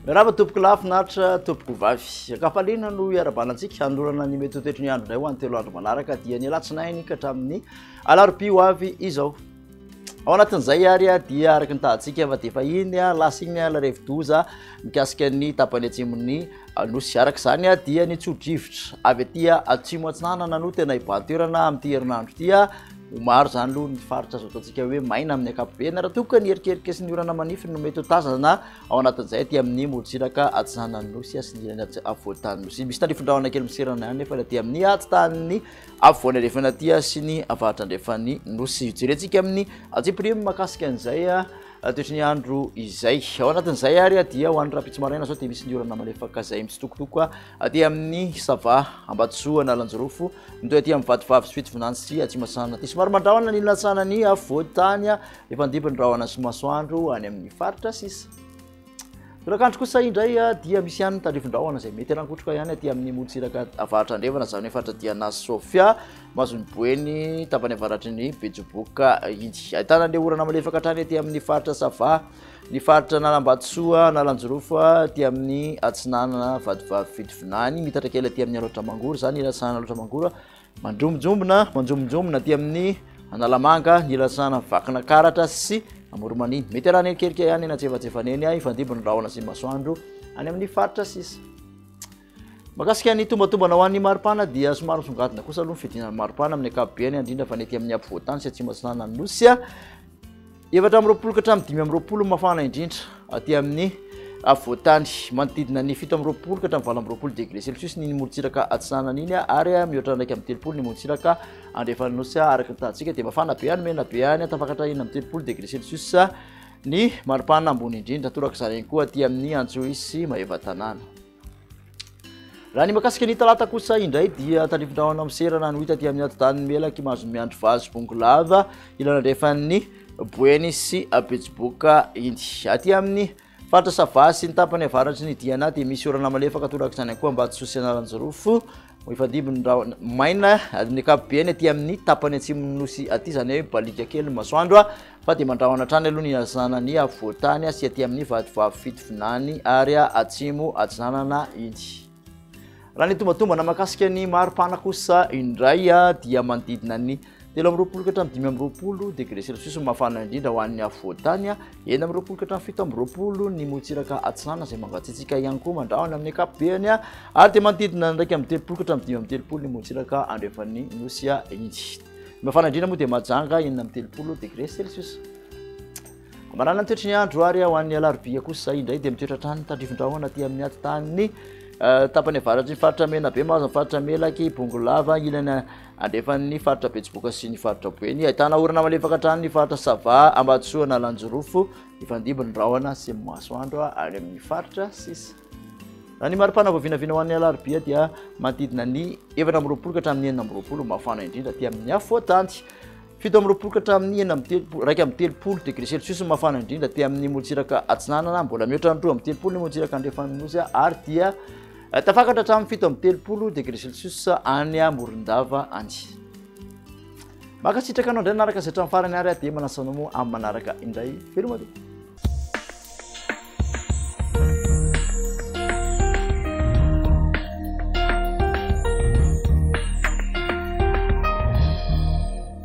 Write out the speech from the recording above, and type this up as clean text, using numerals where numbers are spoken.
Miarahaba tompoko lafinaritra tompoko vavy. Akafaliana no iarabanantsika hanolorana ny mety ho toetriny andro indray ho an'ny 7 andro manaraka dia ny alatsinainy ka hatramin'ny alarobia ho avy izao. Ao anatin'izay ary dia araka ny tahantsika fa dia fahiny lasa igny la revi-doza mikasika ny tapany atsimon'ny nosy. Araka izany dia ny tsodrivotra avy aty atsimo atsinanana no tena ibahan-toerana amin'ity herinandro ity. Maro zany aloha ny faritra azo ataontsika hoe maina amin'ny ankapobeny raha toka ny erikerika sy ny orana manify no mety ho tazana ao anatin'izay aty amin'ny morotsiraka atsinanany nosy sy ny avoatany nosy. Misy tandrifondrahona kely miserana ihany nefa aty amin'ny atsitan'ny avoany alefana aty sy ny avaratra andrefany nosy. Jerentsika amin'ny atsiprimo makasika an'izay toetriny andro izay. Ao anatin'izay ary dia ho an'ny rapitsy maraina zao dia misy ny orana malefaka izay mitsitokotoko aty amin'ny sava Ambatsoa Nalanjorofo mitoy aty amin'ny Vatovavy sy Fitovinany sy Atsimasana aty somary mandrahona ny latsanany avoatany efa andibony rahona sy masoandro any amin'ny faritra sisa. Tolakandro kosa indray dia misy ihany tandrifondrahona izay mety rankotroka ihany aty amin'ny morotsiraka avaratra andrefana zany hoe faritra Diana Sofia Masony Boeny tapany avaratry ny Bejoboka Indy. Ahitana ny orana malefaka hatrany aty amin'ny faritra Sava, ny faritra Nalambatsoa Nalanjorofo aty amin'ny atsinanana Vatovavy Fitovinany mitatra kely aty amin'ny Alotra Mangoro zany ilatsana Alotra Mangoro manjomonjombona aty amin'ny Analamanga ny ilatsana Vakina Karatra sy Amoromaniny. Mety raha nelikelika ihany natsefatsefaneny ifandibony rahona sy masoandro any amin'ny faritra sisa. Makasika ny tombatombana ho an'ny maripana dia somary misongadina kosa aloha ny fidinan'ny maripana amin'ny ankapobeny indrindra fa ny ety amin'ny apovoantany sy atsimatsinana ny nosy 7 ka hatramin'ny 5 mafana indrindra aty amin'ny avoatany manodidina ny 7 ka hatramin'ny 20 degré celsius ny morotsiraka atsinanana iny ary mihoatra ndraiky amin'ny 30 ny morotsiraka andrefany nosy araka ny tahantsika dia mafana be any mena be any tafakatra iny amin'ny 30 degré celsius ny maripana ambony indrindra toraka izany koa aty amin'ny Antsohisy Mahevatanana. Raha ny makasika ny talata kosa indray dia tandrifondrahona miserana no hita aty amin'ny atotany melaky mahazo miandro vazo Bongolava ilana andrefan'ny Boeny sy Bejoboka Indy. Aty amin'ny faritra Sava sy ny tapany avaratry ny Diana dia misy orana malefaka toraka izany koa Ambatsoa sy Nalanjorofo ifandibony maina ny ankapobeny aty amin'ny tapany atsimon'ny nosy aty zany hoe balika kely masoandro fa dia mandrahona hatrany aloha ny atsinanany avoatany sy aty amin'ny Vatovavy Fitovinany ary atsimo atsinanana Indy. Raha ny tombatombana makasika ny maripana kosa indray dia manodidina ny 20 ka hatramin'ny 20 degré celsius mafana indrindra ho an'ny avoatany 20 ka hatramin'ny 20 ny morotsiraka atsinanana izay mangatsiatsika ihany koa mandrahona amin'ny ankapobeny ary dia manodidina ndraiky amin'ny 30 ka hatramin'ny 30 ny morotsiraka andrefan'ny nosy Indy. Mafana indrindra moa dia majanga 30 degré celsius. Manana ny toetriny andro ary ho an'ny alarobia kosa indray dia mitoetra hatrany tandrifondrahona aty amin'ny atotany tapany avaratry ny faritra Menabe mahazo ny faritra Melaky Bongolava ilana andrefan'ny faritra Bejoboka sy ny faritra Boeny. Ahitana orana malefaka hatrany ny faritra Sava Ambatsoa Nalanjorofo ifandibony rahona sy masoandro any amin'ny faritra sisa. Raha ny maripana voavinavina ho an'ny alarobia dia manodidina ny 20 ka hatramin'ny 20 mafana indrindra aty amin'ny avoatany 17 ka hatramin'ny 30 degré celsius mafana indrindra aty amin'ny morotsiraka atsinanana mbola mihoatra ny 2 amin'ny 30 ny morotsiraka andrefan'ny nosy ary dia tafakatra hatramin'ny 7 amin'ny 30 degré celsius any Morondava any. Makasitraka anao indray nanaraka izay hatramin'ny farany ary dia manasana moa amin'ny manaraka indray veloma.